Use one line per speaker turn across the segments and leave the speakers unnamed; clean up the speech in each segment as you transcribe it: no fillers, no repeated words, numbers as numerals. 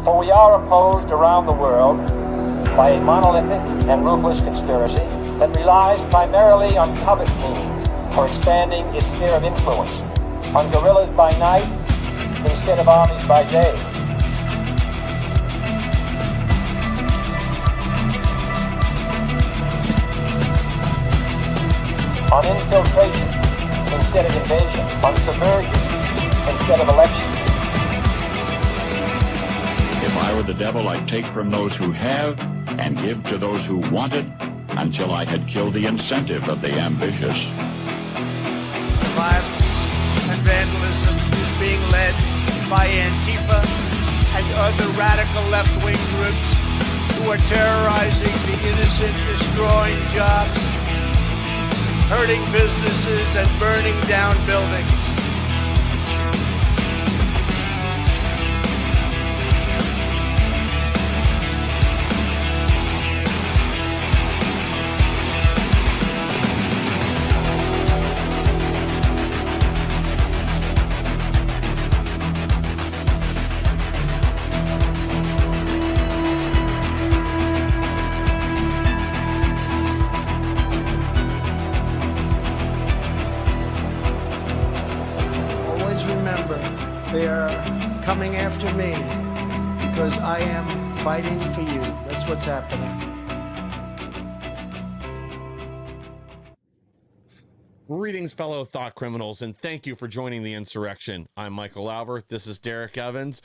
For we are opposed around the world by a monolithic and ruthless conspiracy that relies primarily on covert means for expanding its sphere of influence, on guerrillas by night instead of armies by day. On infiltration instead of invasion, on subversion instead of elections.
If I were the devil, I'd take from those who have and give to those who wanted until I had killed the incentive of the ambitious.
Violence and vandalism is being led by Antifa and other radical left-wing groups who are terrorizing the innocent, destroying jobs, hurting businesses, and burning down buildings. They are coming after me because I am fighting for you. That's what's happening.
Greetings, fellow thought criminals, and thank you for joining the Insurrection. I'm Michael Lauber. This is Derrick Evans.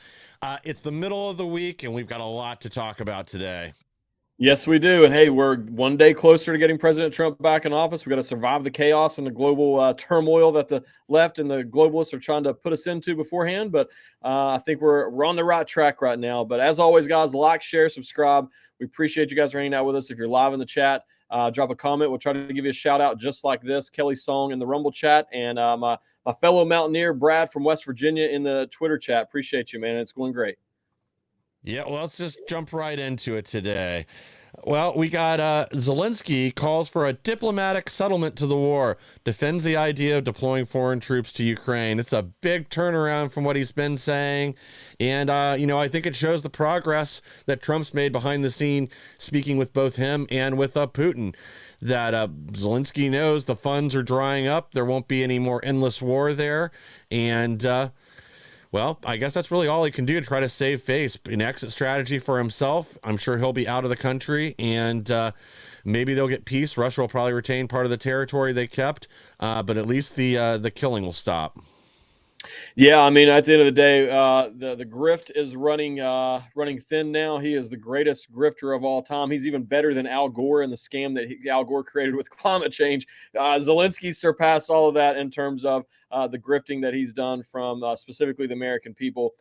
It's the middle of the week, and we've got a lot to talk about today.
Yes, we do. And hey, we're one day closer to getting President Trump back in office. We've got to survive the chaos and the global turmoil that the left and the globalists are trying to put us into beforehand. But I think we're on the right track right now. But as always, guys, like, share, subscribe. We appreciate you guys hanging out with us. If you're live in the chat, drop a comment. We'll try to give you a shout out just like this. Kelly's song in the Rumble chat. And my fellow Mountaineer, Brad from West Virginia, in the Twitter chat. Appreciate you, man. It's going great.
Yeah, well, let's just jump right into it today. Well, we got Zelensky calls for a diplomatic settlement to the war, defends the idea of deploying foreign troops to Ukraine. It's a big turnaround from what he's been saying. And, I think it shows the progress that Trump's made behind the scene, speaking with both him and with Putin, that Zelensky knows the funds are drying up. There won't be any more endless war there. And, well, I guess that's really all he can do to try to save face. An exit strategy for himself. I'm sure he'll be out of the country, and maybe they'll get peace. Russia will probably retain part of the territory they kept, but at least the killing will stop.
Yeah, I mean, at the end of the day, the grift is running thin now. He is the greatest grifter of all time. He's even better than Al Gore and the scam that Al Gore created with climate change. Zelensky surpassed all of that in terms of the grifting that he's done from specifically the American people.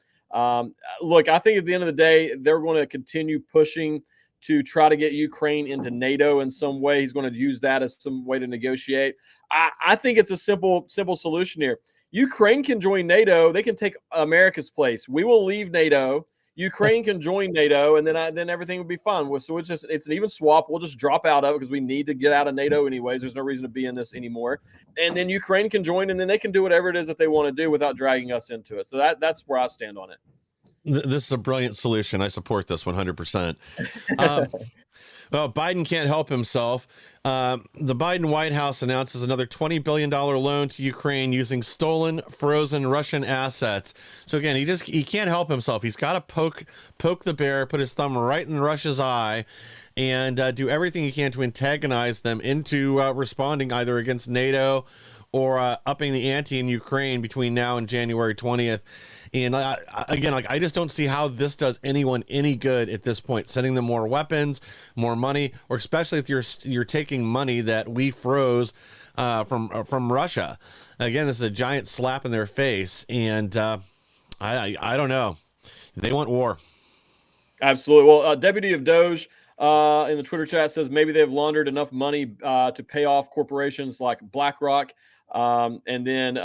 Look, I think at the end of the day, they're going to continue pushing to try to get Ukraine into NATO in some way. He's going to use that as some way to negotiate. I think it's a simple solution here. Ukraine can join NATO. They can take America's place. We will leave NATO. Ukraine can join NATO, and then everything will be fine. So it's an even swap. We'll just drop out of it because we need to get out of NATO anyways. There's no reason to be in this anymore. And then Ukraine can join, and then they can do whatever it is that they want to do without dragging us into it. So that's where I stand on it.
This is a brilliant solution. I support this 100%. Well, Biden can't help himself. The Biden White House announces another $20 billion loan to Ukraine using stolen, frozen Russian assets. So again, he can't help himself. He's got to poke the bear, put his thumb right in Russia's eye, and do everything he can to antagonize them into responding either against NATO or upping the ante in Ukraine between now and January 20th. And again, I just don't see how this does anyone any good at this point. Sending them more weapons, more money, or especially if you're taking money that we froze from Russia. Again, this is a giant slap in their face, and I don't know. They want war.
Absolutely. Well, Deputy of Doge in the Twitter chat says maybe they've laundered enough money to pay off corporations like BlackRock. And then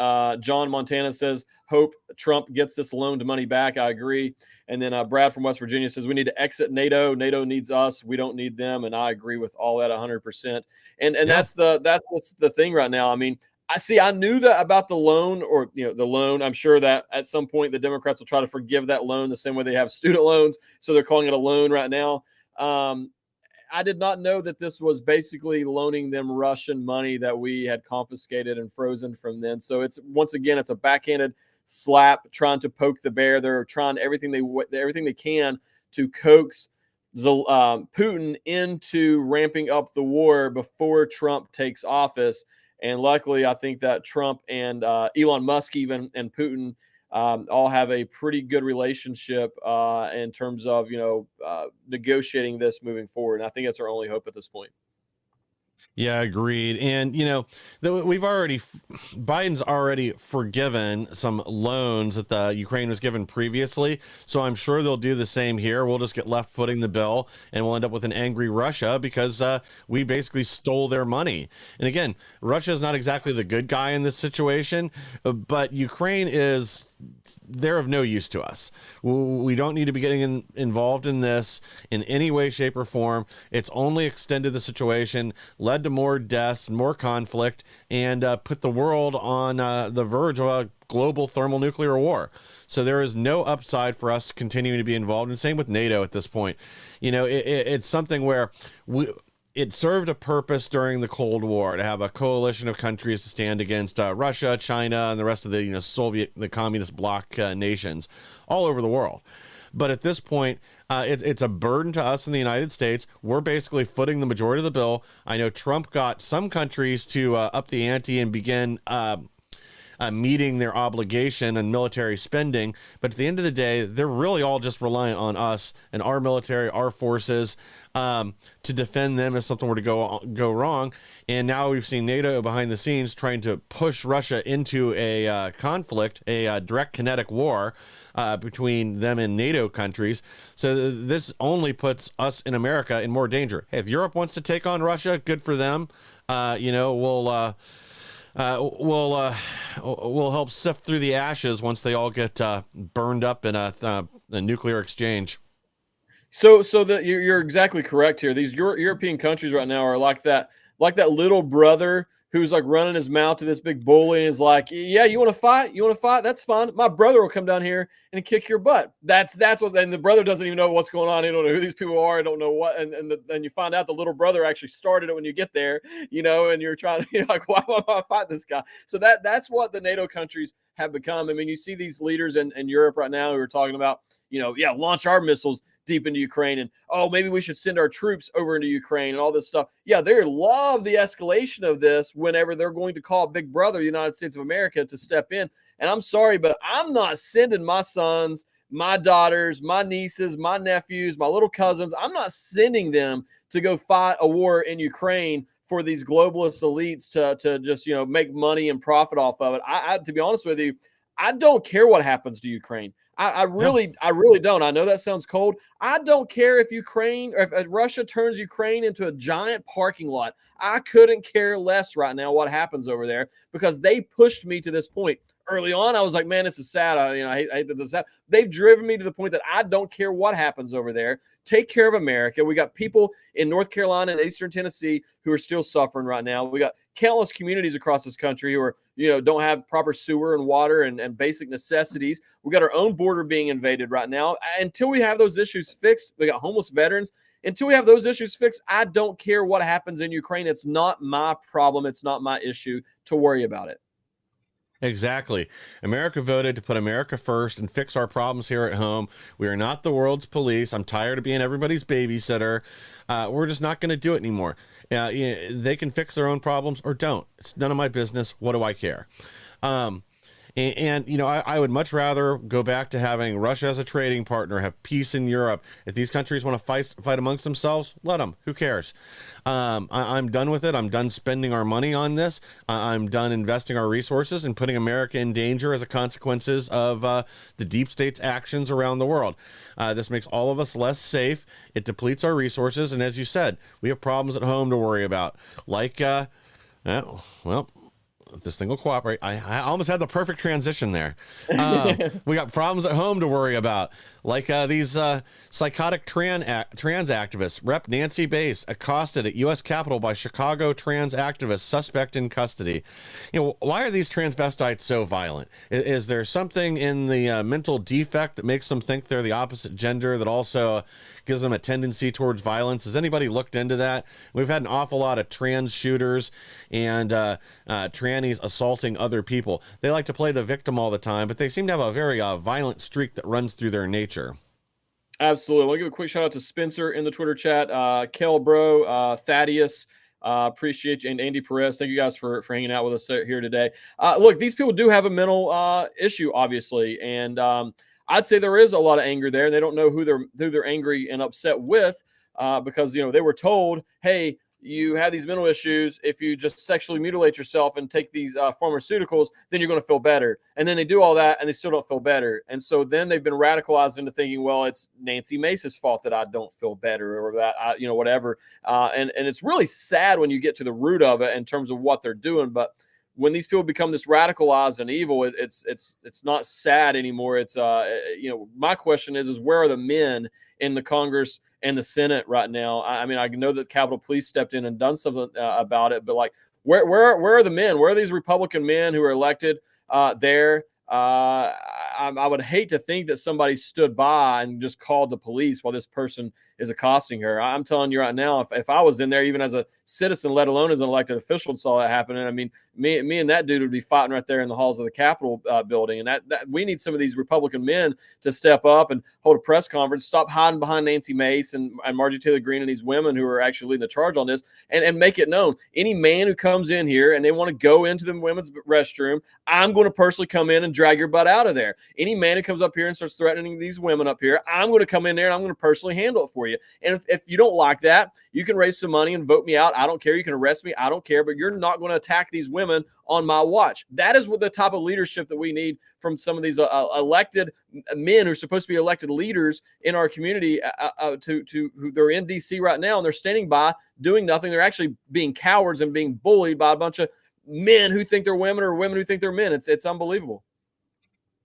John Montana says, hope Trump gets this loaned money back. I agree. And then Brad from West Virginia says, we need to exit NATO. NATO needs us. We don't need them. And I agree with all that 100%. And that's what's the thing right now. I mean, I knew that about the loan, or the loan. I'm sure that at some point the Democrats will try to forgive that loan the same way they have student loans, so they're calling it a loan right now. I did not know that this was basically loaning them Russian money that we had confiscated and frozen from them. So it's a backhanded slap, trying to poke the bear. They're trying everything they can to coax Putin into ramping up the war before Trump takes office. And luckily, I think that Trump and Elon Musk even and Putin all have a pretty good relationship in terms of negotiating this moving forward. And I think that's our only hope at this point.
Yeah, agreed. And, Biden's already forgiven some loans that the Ukraine was given previously. So I'm sure they'll do the same here. We'll just get left footing the bill and we'll end up with an angry Russia because we basically stole their money. And again, Russia is not exactly the good guy in this situation, but Ukraine is... they're of no use to us. We don't need to be getting involved in this in any way, shape, or form. It's only extended the situation, led to more deaths, more conflict, and put the world on the verge of a global thermonuclear war. So there is no upside for us continuing to be involved. And same with NATO at this point. It's something where it served a purpose during the Cold War to have a coalition of countries to stand against Russia, China, and the rest of the communist bloc nations all over the world. But at this point, it's a burden to us in the United States. We're basically footing the majority of the bill. I know Trump got some countries to up the ante and begin meeting their obligation and military spending. But at the end of the day, they're really all just reliant on us and our military, our forces, to defend them if something were to go wrong. And now we've seen NATO behind the scenes trying to push Russia into a conflict, a direct kinetic war between them and NATO countries. So this only puts us in America in more danger. Hey, if Europe wants to take on Russia, good for them. We'll help sift through the ashes once they all get burned up in a nuclear exchange.
So you're exactly correct here. These European countries right now are like that little brother who's like running his mouth to this big bully and is like, yeah, you want to fight? That's fine. My brother will come down here and kick your butt. That's what, and the brother doesn't even know what's going on. He don't know who these people are. I don't know what, and you find out the little brother actually started it when you get there, and you're trying to, you're like, why am I fight this guy? So that's what the NATO countries have become. I mean, you see these leaders in Europe right now who are talking about, launch our missiles deep into Ukraine, and maybe we should send our troops over into Ukraine and all this stuff. Yeah, they love the escalation of this whenever they're going to call Big Brother, the United States of America, to step in. And I'm sorry, but I'm not sending my sons, my daughters, my nieces, my nephews, my little cousins. I'm not sending them to go fight a war in Ukraine for these globalist elites to just make money and profit off of it. I to be honest with you, I don't care what happens to Ukraine. I really don't. I know that sounds cold. I don't care if Russia turns Ukraine into a giant parking lot. I couldn't care less right now what happens over there, because they pushed me to this point. Early on, I was like, man, this is sad. I hate that this is sad. They've driven me to the point that I don't care what happens over there. Take care of America. We got people in North Carolina and Eastern Tennessee who are still suffering right now. We got countless communities across this country who are, don't have proper sewer and water and basic necessities. We got our own border being invaded right now. Until we have those issues fixed, we got homeless veterans. Until we have those issues fixed, I don't care what happens in Ukraine. It's not my problem. It's not my issue to worry about it.
Exactly. America voted to put America first and fix our problems here at home. We are not the world's police. I'm tired of being everybody's babysitter. We're just not going to do it anymore. They can fix their own problems or don't. It's none of my business. What do I care? I would much rather go back to having Russia as a trading partner, have peace in Europe. If these countries want to fight amongst themselves, let them. Who cares? I'm done with it. I'm done spending our money on this. I'm done investing our resources and putting America in danger as a consequences of the deep state's actions around the world. This makes all of us less safe. It depletes our resources. And as you said, we have problems at home to worry about. If this thing will cooperate. I almost had the perfect transition there. We got problems at home to worry about, Like these psychotic trans activists. Rep. Nancy Bass accosted at U.S. Capitol by Chicago trans activist, suspect in custody. Why are these transvestites so violent? Is there something in the mental defect that makes them think they're the opposite gender that also gives them a tendency towards violence? Has anybody looked into that? We've had an awful lot of trans shooters and trannies assaulting other people. They like to play the victim all the time, but they seem to have a very violent streak that runs through their nature.
Absolutely. I want to give a quick shout out to Spencer in the Twitter chat, Kel Bro, Thaddeus. Appreciate you, and Andy Perez. Thank you guys for hanging out with us here today. Look, these people do have a mental issue, obviously, and I'd say there is a lot of anger there. They don't know who they're angry and upset with because they were told, hey, you have these mental issues. If you just sexually mutilate yourself and take these pharmaceuticals, then you're going to feel better. And then they do all that and they still don't feel better. And so then they've been radicalized into thinking, well, it's Nancy Mace's fault that I don't feel better or that whatever. And it's really sad when you get to the root of it in terms of what they're doing. But when these people become this radicalized and evil, it's not sad anymore. It's my question is where are the men in the Congress and the Senate right now? I mean, I know that Capitol Police stepped in and done something about it, but like, where are the men? Where are these Republican men who are elected there? I would hate to think that somebody stood by and just called the police while this person is accosting her. I'm telling you right now, if I was in there, even as a citizen, let alone as an elected official, and saw that happening, I mean, me and that dude would be fighting right there in the halls of the Capitol building. And that we need some of these Republican men to step up and hold a press conference, stop hiding behind Nancy Mace and Marjorie Taylor Greene and these women who are actually leading the charge on this, and make it known. Any man who comes in here and they want to go into the women's restroom, I'm going to personally come in and drag your butt out of there. Any man who comes up here and starts threatening these women up here, I'm going to come in there and I'm going to personally handle it for you. And if you don't like that, you can raise some money and vote me out. I don't care. You can arrest me. I don't care. But you're not going to attack these women on my watch. That is what the type of leadership that we need from some of these elected men who are supposed to be elected leaders in our community who they're in D.C. right now, and they're standing by doing nothing. They're actually being cowards and being bullied by a bunch of men who think they're women or women who think they're men. It's unbelievable.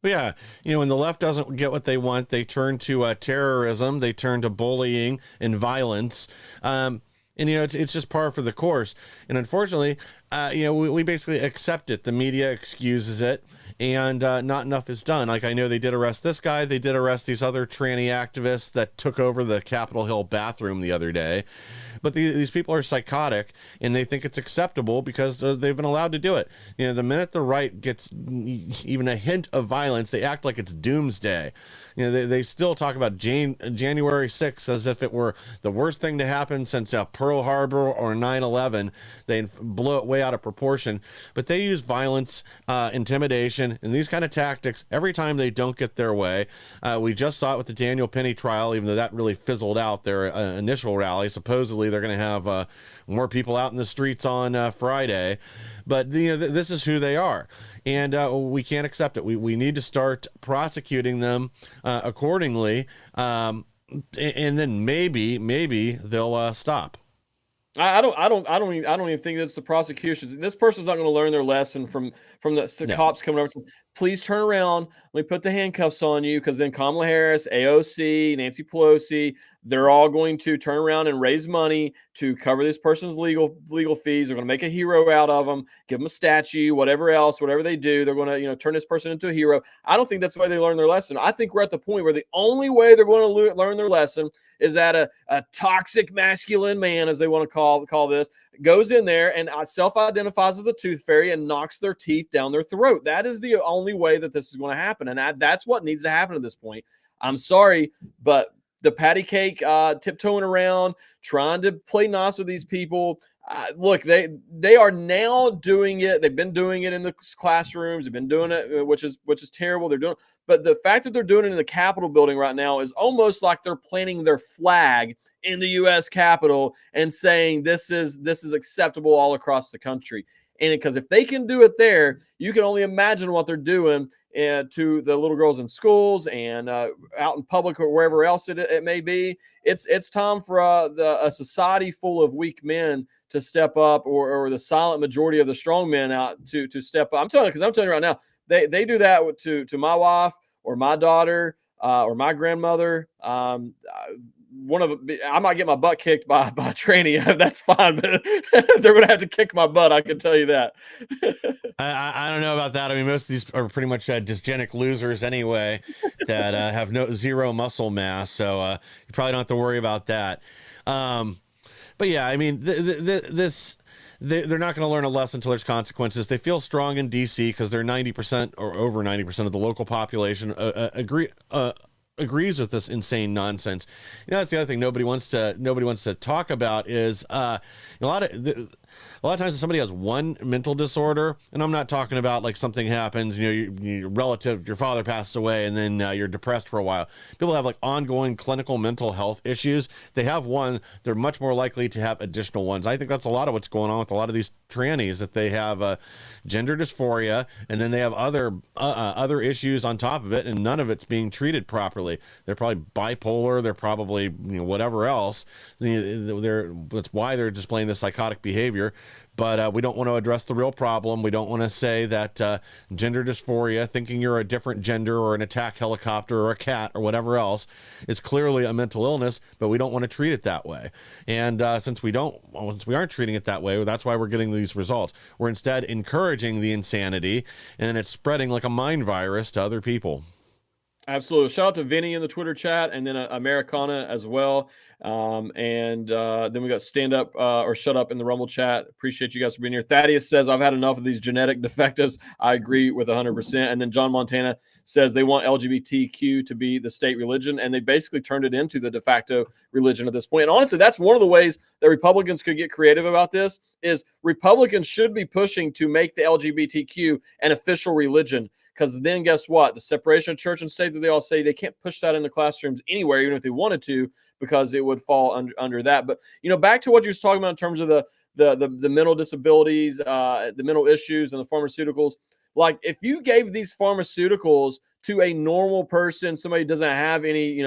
Yeah, when the left doesn't get what they want, they turn to terrorism, they turn to bullying and violence. And it's just par for the course. And unfortunately, we basically accept it. The media excuses it, and not enough is done. Like, I know they did arrest this guy. They did arrest these other tranny activists that took over the Capitol Hill bathroom the other day. But these people are psychotic, and they think it's acceptable because they've been allowed to do it. The minute the right gets even a hint of violence, they act like it's doomsday. They still talk about January 6th as if it were the worst thing to happen since Pearl Harbor or 9/11. They blow it way out of proportion. But they use violence, intimidation, and these kind of tactics every time they don't get their way. We just saw it with the Daniel Penny trial, even though that really fizzled out their initial rally. Supposedly they're going to have more people out in the streets on Friday. But this is who they are, and we can't accept it. We need to start prosecuting them accordingly, and then maybe they'll stop.
I don't even think that's the prosecution. This person's not going to learn their lesson from the cops coming over. Please turn around. Let me put the handcuffs on you, because then Kamala Harris, AOC, Nancy Pelosi, they're all going to turn around and raise money to cover this person's legal fees. They're going to make a hero out of them, give them a statue, whatever they do. They're going to turn this person into a hero. I don't think that's the way they learn their lesson. I think we're at the point where the only way they're going to learn their lesson is that a toxic masculine man, as they want to call this, goes in there and self-identifies as the tooth fairy and knocks their teeth down their throat. That is the only way that this is going to happen, and that's what needs to happen at this point. I'm sorry, but the patty cake, tiptoeing around, trying to play nice with these people. Look, they are now doing it. They've been doing it in the classrooms. They've been doing it, which is terrible. They're doing, but the fact that they're doing it in the Capitol building right now is almost like they're planting their flag in the U.S. Capitol and saying this is acceptable all across the country. And because if they can do it there, you can only imagine what they're doing to the little girls in schools and out in public or wherever else it may be. It's time for a society full of weak men to step up, or the silent majority of the strong men out to step up. I'm telling you right now, they do that to my wife or my daughter. or my grandmother. I might get my butt kicked by a tranny. That's fine, but they're going to have to kick my butt. I can tell you that.
I don't know about that. I mean, most of these are pretty much dysgenic losers anyway that have zero muscle mass. So you probably don't have to worry about that. But yeah, I mean, they're not going to learn a lesson until there's consequences. They feel strong in DC because they're 90% or over 90% of the local population agrees with this insane nonsense. That's the other thing nobody wants to talk about is a lot of times when somebody has one mental disorder, and I'm not talking about like something happens, your relative, your father passed away, and then you're depressed for a while. People have like ongoing clinical mental health issues. They have one, they're much more likely to have additional ones. I think that's a lot of what's going on with a lot of these trannies, that they have gender dysphoria, and then they have other issues on top of it, and none of it's being treated properly. They're probably bipolar. They're probably whatever else. That's why they're displaying this psychotic behavior. But we don't want to address the real problem. We don't want to say that gender dysphoria, thinking you're a different gender or an attack helicopter or a cat or whatever else, is clearly a mental illness, but we don't want to treat it that way. And since we aren't treating it that way, that's why we're getting these results. We're instead encouraging the insanity, and it's spreading like a mind virus to other people.
Absolutely. Shout out to Vinny in the Twitter chat, and then Americana as well. And then we got stand up or shut up in the Rumble chat. Appreciate you guys for being here. Thaddeus says, I've had enough of these genetic defectives. I agree with 100%. And then John Montana says they want LGBTQ to be the state religion, and they basically turned it into the de facto religion at this point. And honestly, that's one of the ways that Republicans could get creative about this, is Republicans should be pushing to make the LGBTQ an official religion. Because then guess what? The separation of church and state that they all say, they can't push that into classrooms anywhere, even if they wanted to, because it would fall under that. But, back to what you were talking about in terms of the mental disabilities, the mental issues and the pharmaceuticals. Like, if you gave these pharmaceuticals to a normal person, somebody who doesn't have any,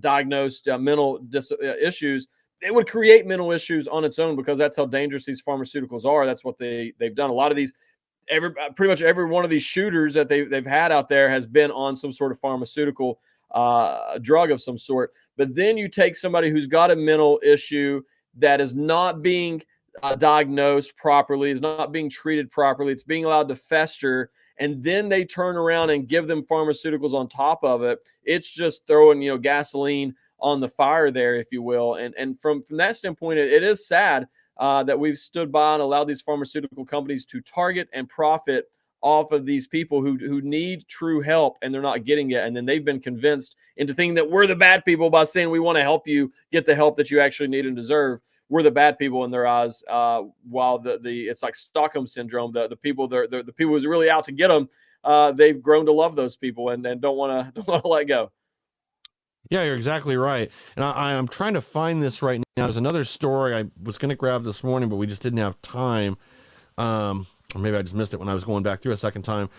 diagnosed mental issues, it would create mental issues on its own, because that's how dangerous these pharmaceuticals are. That's what they've done. A lot of these, pretty much every one of these shooters that they've had out there has been on some sort of pharmaceutical drug of some sort. But then you take somebody who's got a mental issue that is not being diagnosed properly, is not being treated properly, it's being allowed to fester, and then they turn around and give them pharmaceuticals on top of it. It's just throwing gasoline on the fire there, if you will. And from that standpoint, it is sad that we've stood by and allowed these pharmaceutical companies to target and profit off of these people who need true help, and they're not getting it. And then they've been convinced into thinking that we're the bad people by saying we want to help you get the help that you actually need and deserve. We're the bad people in their eyes, while it's like Stockholm syndrome. The people the people who's really out to get them, they've grown to love those people and don't want to let go.
Yeah, you're exactly right. And I'm trying to find this right now. There's another story I was going to grab this morning, but we just didn't have time. Or maybe I just missed it when I was going back through a second time.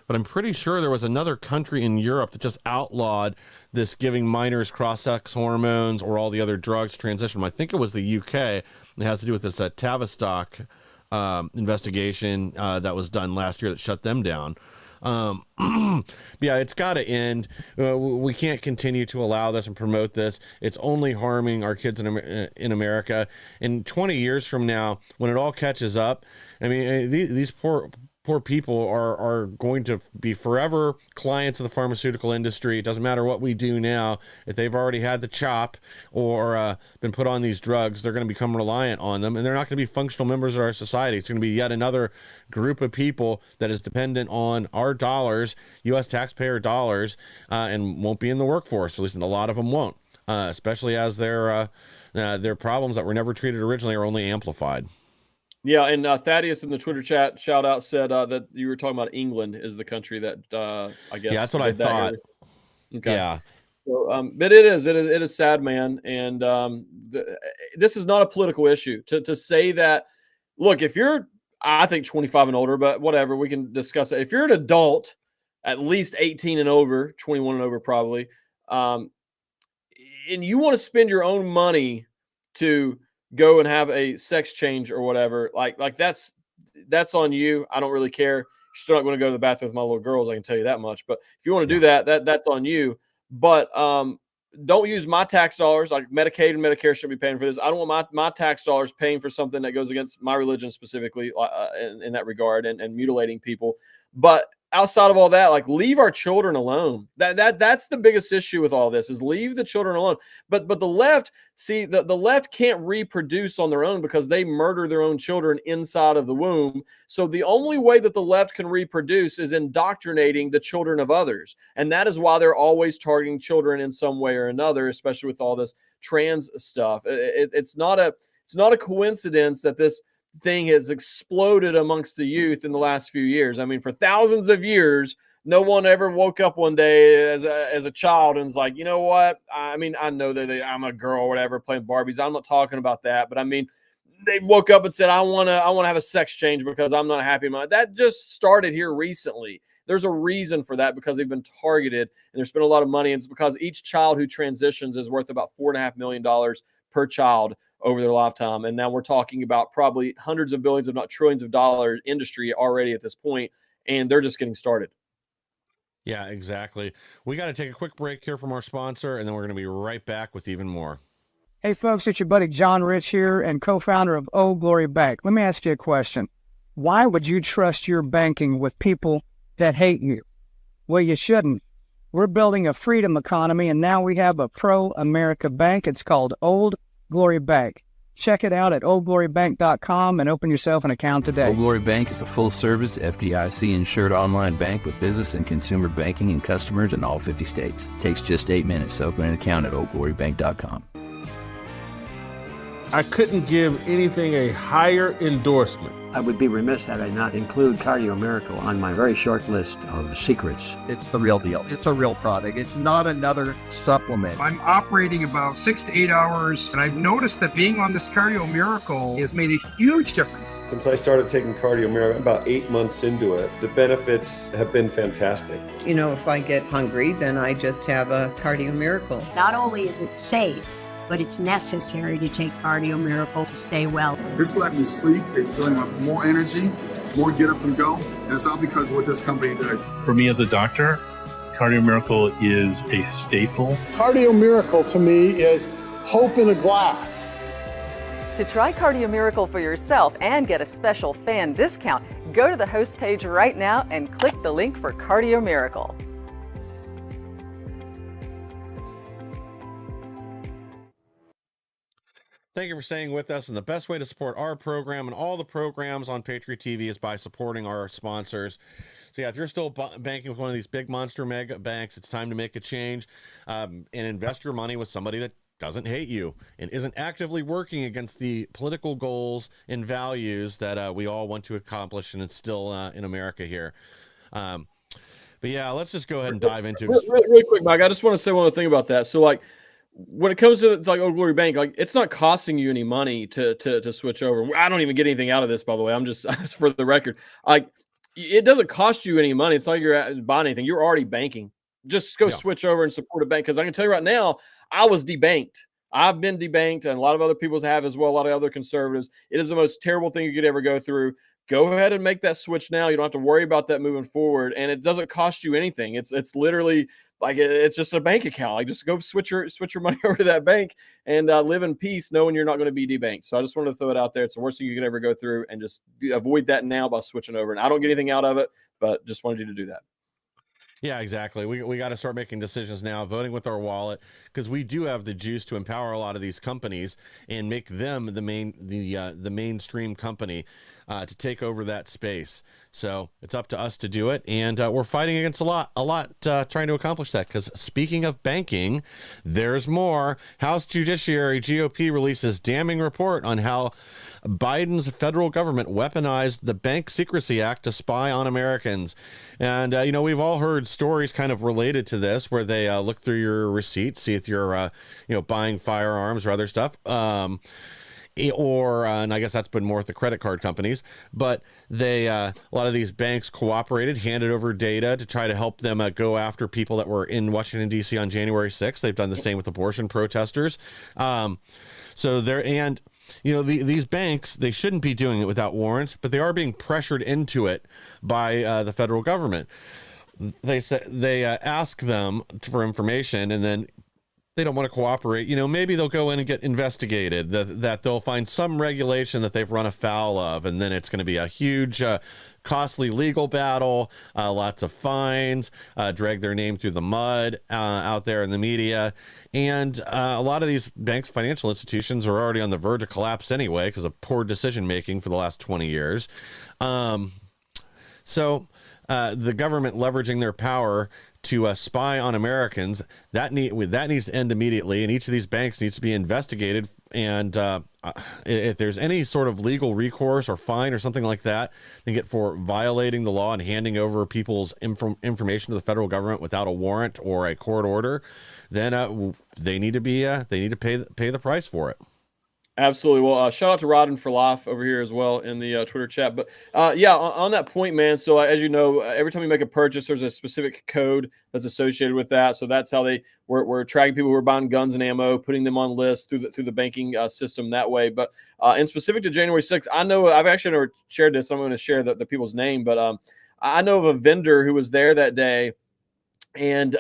But I'm pretty sure there was another country in Europe that just outlawed this giving minors cross-sex hormones or all the other drugs to transition. I think it was the UK. It has to do with this Tavistock investigation that was done last year that shut them down. Yeah, it's got to end. We can't continue to allow this and promote this. It's only harming our kids in America. In 20 years from now, when it all catches up, I mean, these poor people are going to be forever clients of the pharmaceutical industry. It doesn't matter what we do now. If they've already had the chop or been put on these drugs, they're going to become reliant on them, and they're not going to be functional members of our society. It's going to be yet another group of people that is dependent on our dollars, U.S. taxpayer dollars, and won't be in the workforce. At least a lot of them won't, especially as their problems that were never treated originally are only amplified.
Yeah, and Thaddeus in the Twitter chat, shout out, said that you were talking about England is the country that I guess.
Yeah, that's what I thought.
Okay.
Yeah.
So, but it is sad, man. And this is not a political issue. To say that, look, if you're, I think 25 and older, but whatever, we can discuss it. If you're an adult, at least 18 and over, 21 and over probably, and you want to spend your own money to go and have a sex change or whatever, like that's on you. I don't really care. You're still not going to go to the bathroom with my little girls, I can tell you that much. But if you want to do that, that's on you. But don't use my tax dollars. Like Medicaid and Medicare should be paying for this. I don't want my tax dollars paying for something that goes against my religion specifically in that regard and mutilating people. But outside of all that, like, leave our children alone. That's the biggest issue with all this, is leave the children alone. But the left, see, the left can't reproduce on their own because they murder their own children inside of the womb. So the only way that the left can reproduce is indoctrinating the children of others. And that is why they're always targeting children in some way or another, especially with all this trans stuff. It's not a coincidence that this thing has exploded amongst the youth in the last few years. I mean, for thousands of years, no one ever woke up one day as a child and was like, you know what? I mean, I know that I'm a girl or whatever playing Barbies. I'm not talking about that, but I mean, they woke up and said, I want to have a sex change because I'm not happy. That just started here recently. There's a reason for that, because they've been targeted and they're spending a lot of money. And it's because each child who transitions is worth about $4.5 million per child over their lifetime. And now we're talking about probably hundreds of billions, if not trillions of dollars industry already at this point, and they're just getting started.
Yeah, exactly. We got to take a quick break here from our sponsor, and then we're going to be right back with even more.
Hey folks, it's your buddy John Rich here and co-founder of Old Glory Bank. Let me ask you a question. Why would you trust your banking with people that hate you? Well, you shouldn't. We're building a freedom economy, and now we have a pro-America bank. It's called Old Glory Bank. Check it out at oldglorybank.com and open yourself an account today.
Old Glory Bank is a full-service, FDIC-insured online bank with business and consumer banking and customers in all 50 states. It takes just 8 minutes to open an account at oldglorybank.com.
I couldn't give anything a higher endorsement.
I would be remiss had I not include Cardio Miracle on my very short list of secrets.
It's the real deal. It's a real product. It's not another supplement.
I'm operating about 6 to 8 hours, and I've noticed that being on this Cardio Miracle has made a huge difference.
Since I started taking Cardio Miracle, about 8 months into it, the benefits have been fantastic.
You know, if I get hungry, then I just have a Cardio Miracle.
Not only is it safe, but it's necessary to take Cardio Miracle to stay well.
This let me sleep. It's feeling like more energy, more get up and go. And it's all because of what this company does.
For me as a doctor, Cardio Miracle is a staple.
Cardio Miracle to me is hope in a glass.
To try Cardio Miracle for yourself and get a special fan discount, go to the host page right now and click the link for Cardio Miracle.
Thank you for staying with us. And the best way to support our program and all the programs on Patriot TV is by supporting our sponsors. So yeah, if you're still banking with one of these big monster mega banks, it's time to make a change and invest your money with somebody that doesn't hate you and isn't actively working against the political goals and values that we all want to accomplish and instill in America here. But yeah, let's just go ahead and dive into it.
Really quick, Mike, I just want to say one other thing about that. So like, when it comes to like Old Glory Bank, like, it's not costing you any money to switch over. I don't even get anything out of this, by the way. I'm just for the record, like, it doesn't cost you any money. It's not like you're buying anything. You're already banking. Just go switch over and support a bank. Because I can tell you right now, I was debanked. I've been debanked, and a lot of other people have as well. A lot of other conservatives. It is the most terrible thing you could ever go through. Go ahead and make that switch now. You don't have to worry about that moving forward, and it doesn't cost you anything. It's literally like it's just a bank account. Like, just go switch your money over to that bank and live in peace, knowing you're not going to be debanked. So I just wanted to throw it out there. It's the worst thing you could ever go through, and just avoid that now by switching over. And I don't get anything out of it, but just wanted you to do that.
Yeah, exactly. We got to start making decisions now, voting with our wallet, because we do have the juice to empower a lot of these companies and make them the mainstream company to take over that space. So it's up to us to do it, and we're fighting against a lot trying to accomplish that. Because speaking of banking, there's more. House Judiciary GOP releases damning report on how Biden's federal government weaponized the Bank Secrecy Act to spy on Americans. And we've all heard stories kind of related to this, where they look through your receipts, see if you're buying firearms or other stuff. And I guess that's been more with the credit card companies, but they a lot of these banks cooperated, handed over data to try to help them go after people that were in Washington, D.C. on January 6th. They've done the same with abortion protesters. These banks, they shouldn't be doing it without warrants, but they are being pressured into it by the federal government. they ask them for information, and then they don't want to cooperate. Maybe they'll go in and get investigated, that they'll find some regulation that they've run afoul of, and then it's going to be a huge, costly legal battle, lots of fines, drag their name through the mud out there in the media. And a lot of these banks, financial institutions, are already on the verge of collapse anyway because of poor decision making for the last 20 years. So the government leveraging their power to spy on Americans, that needs to end immediately, and each of these banks needs to be investigated. And if there's any sort of legal recourse or fine or something like that they get for violating the law and handing over people's information to the federal government without a warrant or a court order, then they need to pay the price for it.
Absolutely. Well, shout out to Rodden for life over here as well in the Twitter chat. But yeah, on that point, man. So as you know, every time you make a purchase, there's a specific code that's associated with that. So that's how we're tracking people who are buying guns and ammo, putting them on lists through the banking system that way. But in specific to January 6th, I know I've actually never shared this. So I'm going to share the people's name, but I know of a vendor who was there that day, and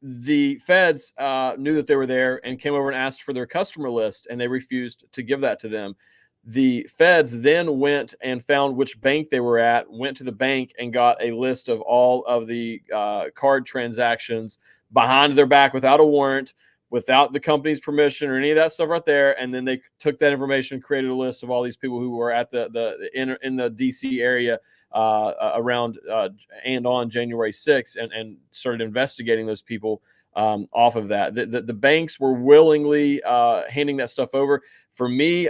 the feds knew that they were there and came over and asked for their customer list, and they refused to give that to them. The feds then went and found which bank they were at, went to the bank and got a list of all of the card transactions behind their back without a warrant, without the company's permission or any of that stuff right there. And then they took that information, created a list of all these people who were at in the DC area around and on January 6th, and started investigating those people off of that. The banks were willingly handing that stuff over. For me,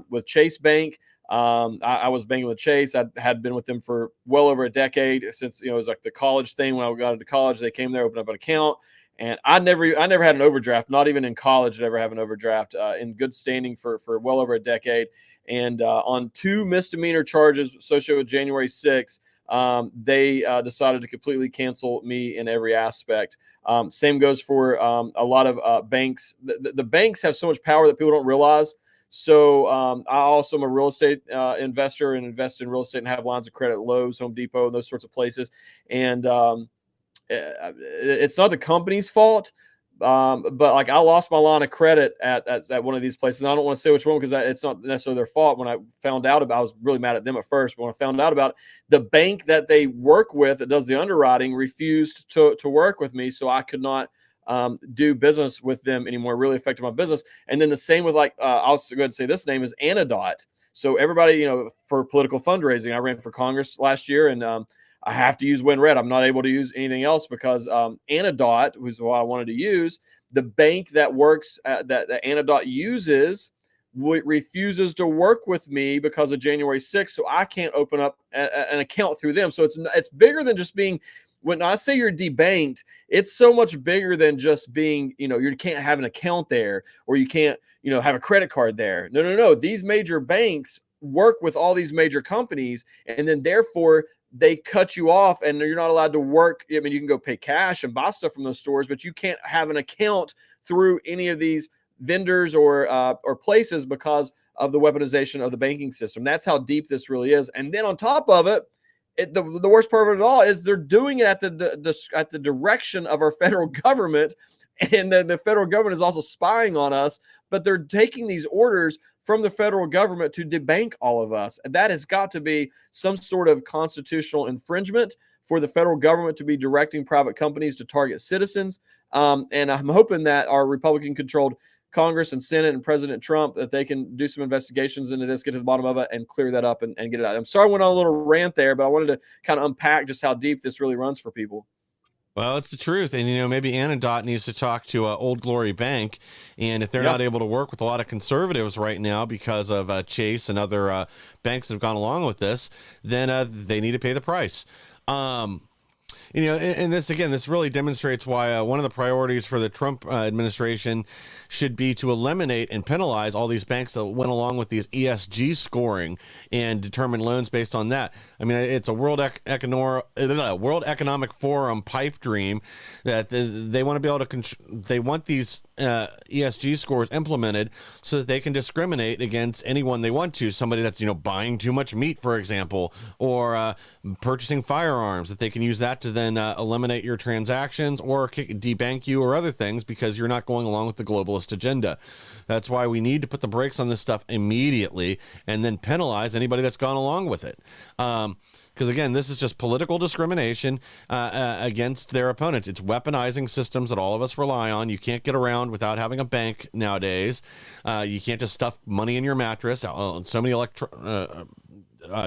with Chase Bank, I was banking with Chase. I had been with them for well over a decade, since it was like the college thing. When I got into college, they came there, opened up an account. And I never had an overdraft. Not even in college did I ever have an overdraft. In good standing for well over a decade. And on 2 misdemeanor charges associated with January 6th, they decided to completely cancel me in every aspect. Same goes for a lot of banks. The banks have so much power that people don't realize. So I also am a real estate investor and invest in real estate and have lines of credit at Lowe's, Home Depot, and those sorts of places. And it's not the company's fault, but like I lost my line of credit at one of these places. And I don't want to say which one because it's not necessarily their fault. When I found out about it, I was really mad at them at first. But when I found out about it, the bank that they work with that does the underwriting refused to work with me, so I could not do business with them anymore. It really affected my business. And then the same with I'll go ahead and say this name is Anadot. So everybody, for political fundraising, I ran for Congress last year, and I have to use WinRed. I'm not able to use anything else because Anadot, who's what I wanted to use, the bank that works that Anadot uses refuses to work with me because of January 6th. So I can't open up an account through them. So it's bigger than just being, when I say you're debanked, it's so much bigger than just being, you can't have an account there, or you can't, have a credit card there. No. These major banks work with all these major companies, and then therefore they cut you off and you're not allowed to work. I mean, you can go pay cash and buy stuff from those stores, but you can't have an account through any of these vendors or places because of the weaponization of the banking system. That's how deep this really is. And then on top of it, the worst part of it all is they're doing it at the direction of our federal government. And then the federal government is also spying on us, but they're taking these orders from the federal government to debank all of us. And that has got to be some sort of constitutional infringement for the federal government to be directing private companies to target citizens. And I'm hoping that our Republican-controlled Congress and Senate and President Trump, that they can do some investigations into this, get to the bottom of it, and clear that up and get it out. I'm sorry I went on a little rant there, but I wanted to kind of unpack just how deep this really runs for people.
Well, it's the truth. And, maybe Anadot needs to talk to Old Glory Bank. And if they're not able to work with a lot of conservatives right now because of Chase and other banks that have gone along with this, then they need to pay the price. And this really demonstrates why one of the priorities for the Trump administration should be to eliminate and penalize all these banks that went along with these ESG scoring and determine loans based on that. I mean, it's a World Economic Forum pipe dream that they want to be able to they want these ESG scores implemented so that they can discriminate against anyone they want to. Somebody that's, buying too much meat, for example, or purchasing firearms, that they can use that to then eliminate your transactions or debank you or other things because you're not going along with the globalist agenda. That's why we need to put the brakes on this stuff immediately and then penalize anybody that's gone along with it. Because again, this is just political discrimination against their opponents. It's weaponizing systems that all of us rely on. You can't get around without having a bank nowadays. You can't just stuff money in your mattress. So many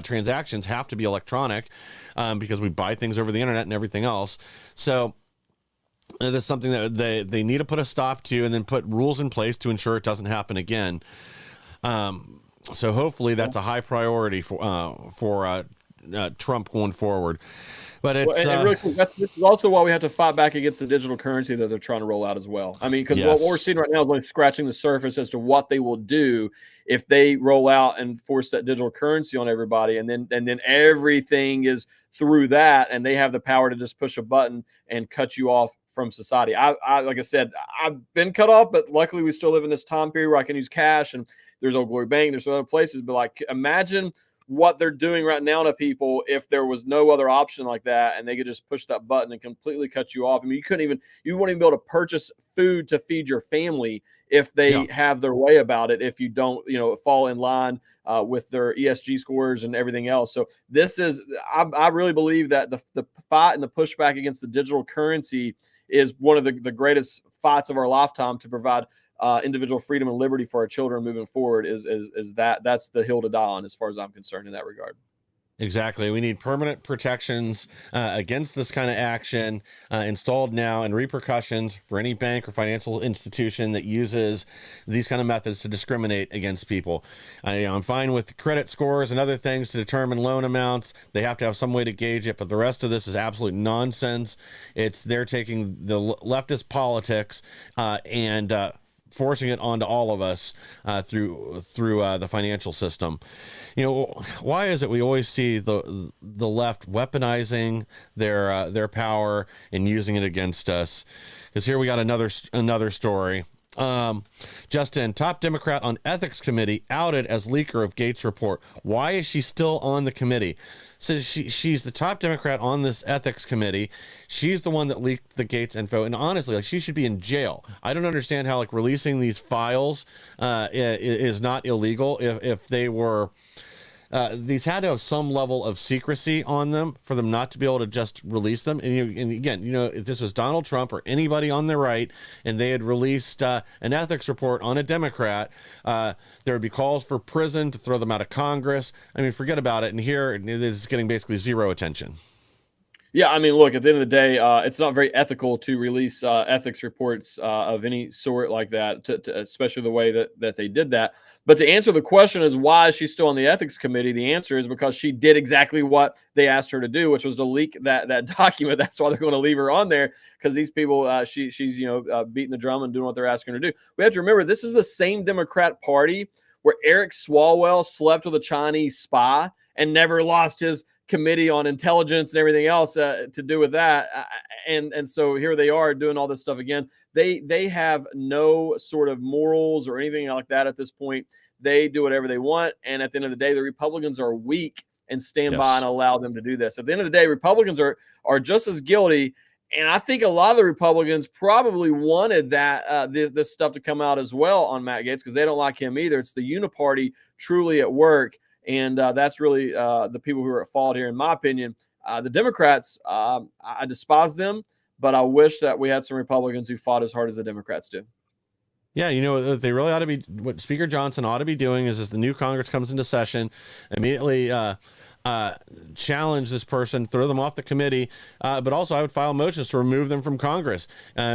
transactions have to be electronic because we buy things over the internet and everything else. So this is something that they need to put a stop to and then put rules in place to ensure it doesn't happen again. So hopefully that's a high priority for Trump going forward. But it's
and really quick, this is also why we have to fight back against the digital currency that they're trying to roll out as well. I mean, because what we're seeing right now is like scratching the surface as to what they will do if they roll out and force that digital currency on everybody, and then everything is through that, and they have the power to just push a button and cut you off from society. I like I said, I've been cut off, but luckily we still live in this time period where I can use cash, and there's Old Glory Bank, there's other places, but like imagine what they're doing right now to people if there was no other option like that and they could just push that button and completely cut you off. I mean, you wouldn't even be able to purchase food to feed your family if they have their way about it, if you don't, fall in line with their ESG scores and everything else. So this is, I really believe that the fight and the pushback against the digital currency is one of the greatest fights of our lifetime to provide individual freedom and liberty for our children moving forward. That's the hill to die on, as far as I'm concerned in that regard.
Exactly. We need permanent protections against this kind of action installed now, and repercussions for any bank or financial institution that uses these kind of methods to discriminate against people. I'm fine with credit scores and other things to determine loan amounts. They have to have some way to gauge it, but the rest of this is absolute nonsense. They're taking the leftist politics and forcing it onto all of us through the financial system. Why is it we always see the left weaponizing their power and using it against us? Because here we got another story. Justin, top Democrat on ethics committee outed as leaker of Gates report. Why is she still on the committee? So she's the top Democrat on this ethics committee. She's the one that leaked the Gates info, and honestly, she should be in jail. I don't understand how releasing these files is not illegal. If they were, these had to have some level of secrecy on them for them not to be able to just release them. And again, if this was Donald Trump or anybody on the right and they had released an ethics report on a Democrat, there would be calls for prison, to throw them out of Congress. I mean, forget about it. And here it is getting basically zero attention.
Yeah, I mean, look, at the end of the day, it's not very ethical to release ethics reports of any sort like that, especially the way that they did that. But to answer the question is why is she still on the ethics committee, the answer is because she did exactly what they asked her to do, which was to leak that document. That's why they're going to leave her on there, because these people, she's beating the drum and doing what they're asking her to do. We have to remember, this is the same Democrat Party where Eric Swalwell slept with a Chinese spy and never lost his committee on intelligence and everything else to do with that. And so here they are doing all this stuff again. They have no sort of morals or anything like that at this point. They do whatever they want. And at the end of the day, the Republicans are weak and stand by and allow them to do this. At the end of the day, Republicans are just as guilty. And I think a lot of the Republicans probably wanted that this stuff to come out as well on Matt Gaetz, because they don't like him either. It's the uniparty truly at work. And that's really the people who are at fault here, in my opinion. The Democrats, I despise them, but I wish that we had some Republicans who fought as hard as the Democrats do.
Yeah, they really ought to be, what Speaker Johnson ought to be doing is, as the new Congress comes into session, immediately challenge this person, throw them off the committee, but also I would file motions to remove them from Congress.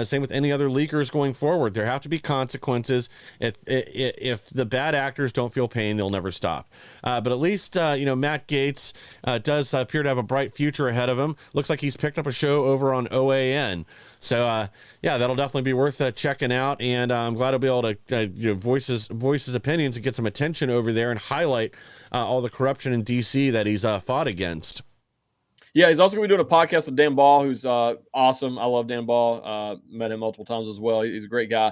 Same with any other leakers going forward. There have to be consequences. If the bad actors don't feel pain, they'll never stop. But at least, Matt Gaetz does appear to have a bright future ahead of him. Looks like he's picked up a show over on OAN. So, that'll definitely be worth checking out. And I'm glad he'll be able to voice his opinions and get some attention over there and highlight all the corruption in D.C. that he's fought against.
Yeah, he's also going to be doing a podcast with Dan Ball, who's awesome. I love Dan Ball. Met him multiple times as well. He's a great guy.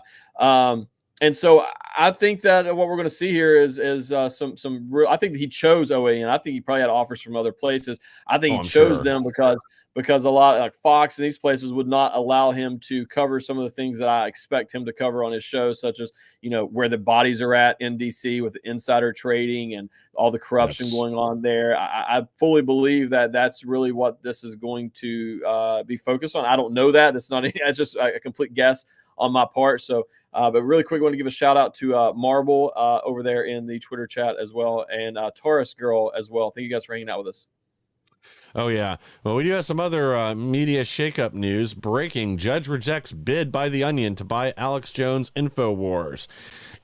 And so I think that what we're going to see here is some real. I think that he chose OAN. I think he probably had offers from other places. I think he chose them because a lot like Fox and these places would not allow him to cover some of the things that I expect him to cover on his show, such as where the bodies are at in DC with the insider trading and all the corruption going on there. I fully believe that that's really what this is going to be focused on. I don't know that. It's not. It's just a complete guess on my part. So, but really quick, I want to give a shout out to Marble over there in the Twitter chat as well, and Taurus Girl as well. Thank you guys for hanging out with us.
Oh, yeah. Well, we do have some other media shakeup news. Breaking: Judge rejects bid by The Onion to buy Alex Jones InfoWars.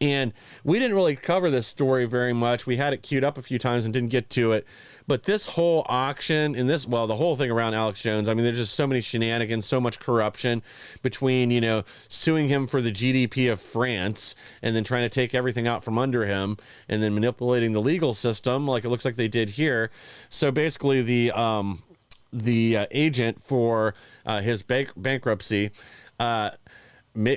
And we didn't really cover this story very much. We had it queued up a few times and didn't get to it. But this whole auction and the whole thing around Alex Jones, I mean, there's just so many shenanigans, so much corruption between, suing him for the GDP of France and then trying to take everything out from under him and then manipulating the legal system like it looks like they did here. So basically the agent for his bankruptcy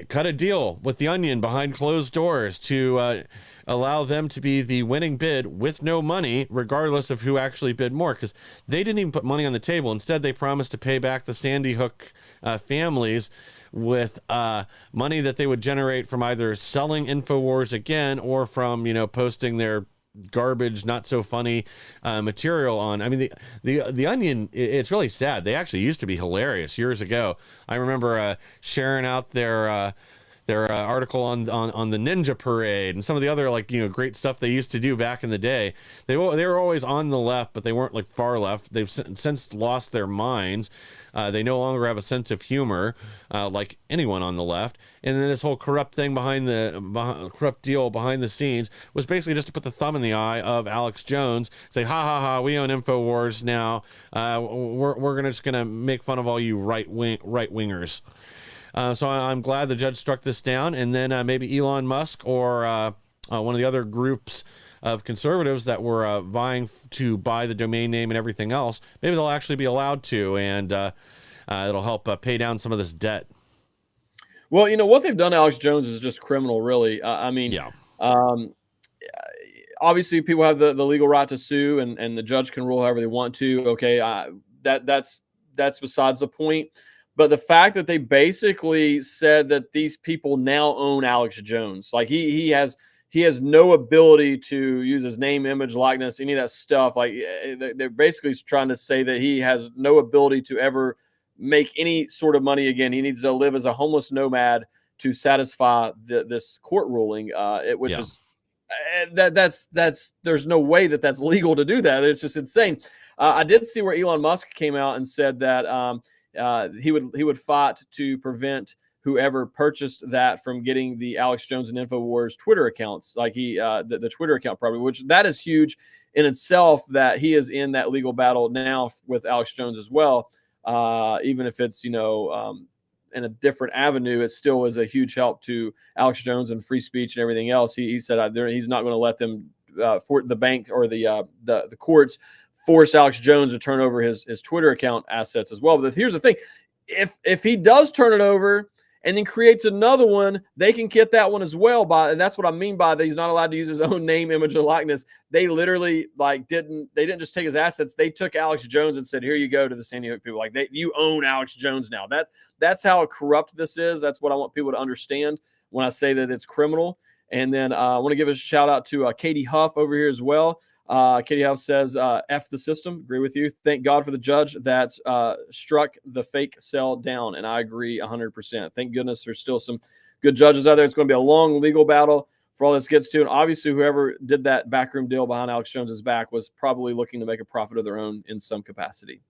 cut a deal with The Onion behind closed doors to allow them to be the winning bid with no money, regardless of who actually bid more, because they didn't even put money on the table. Instead, they promised to pay back the Sandy Hook families with money that they would generate from either selling InfoWars again or from, posting their garbage, not so funny material on. I mean, the Onion, it's really sad. They actually used to be hilarious years ago. I remember sharing out their article on the Ninja Parade and some of the other great stuff they used to do back in the day. They were always on the left, but they weren't far left. They've since lost their minds. They no longer have a sense of humor like anyone on the left. And then this whole corrupt thing corrupt deal behind the scenes was basically just to put the thumb in the eye of Alex Jones, say, ha ha ha, we own InfoWars now. We're just gonna make fun of all you right wingers. So I'm glad the judge struck this down, and then maybe Elon Musk or one of the other groups of conservatives that were vying to buy the domain name and everything else, maybe they'll actually be allowed to, and it'll help pay down some of this debt.
Well, what they've done to Alex Jones is just criminal, really. Obviously, people have the legal right to sue, and the judge can rule however they want to. Okay, that's besides the point. But the fact that they basically said that these people now own Alex Jones, like he has no ability to use his name, image, likeness, any of that stuff. Like they're basically trying to say that he has no ability to ever make any sort of money again. He needs to live as a homeless nomad to satisfy this court ruling, is there's no way that's legal to do that. It's just insane. I did see where Elon Musk came out and said that he would fight to prevent whoever purchased that from getting the Alex Jones and InfoWars Twitter accounts, like the Twitter account probably, which that is huge in itself that he is in that legal battle now with Alex Jones as well. Even if it's, in a different avenue, it still is a huge help to Alex Jones and free speech and everything else. He said he's not going to let them for the bank or the courts force Alex Jones to turn over his Twitter account assets as well. But here's the thing. If he does turn it over and then creates another one, they can get that one as well. And that's what I mean by that he's not allowed to use his own name, image, or likeness. They literally didn't just take his assets. They took Alex Jones and said, here you go, to the Sandy Hook people. You own Alex Jones now. That's how corrupt this is. That's what I want people to understand when I say that it's criminal. And then I want to give a shout out to Katie Huff over here as well. Katie Huff says, F the system. Agree with you. Thank God for the judge that struck the fake sell down. And I agree 100%. Thank goodness there's still some good judges out there. It's going to be a long legal battle for all this gets to. And obviously, whoever did that backroom deal behind Alex Jones's back was probably looking to make a profit of their own in some capacity.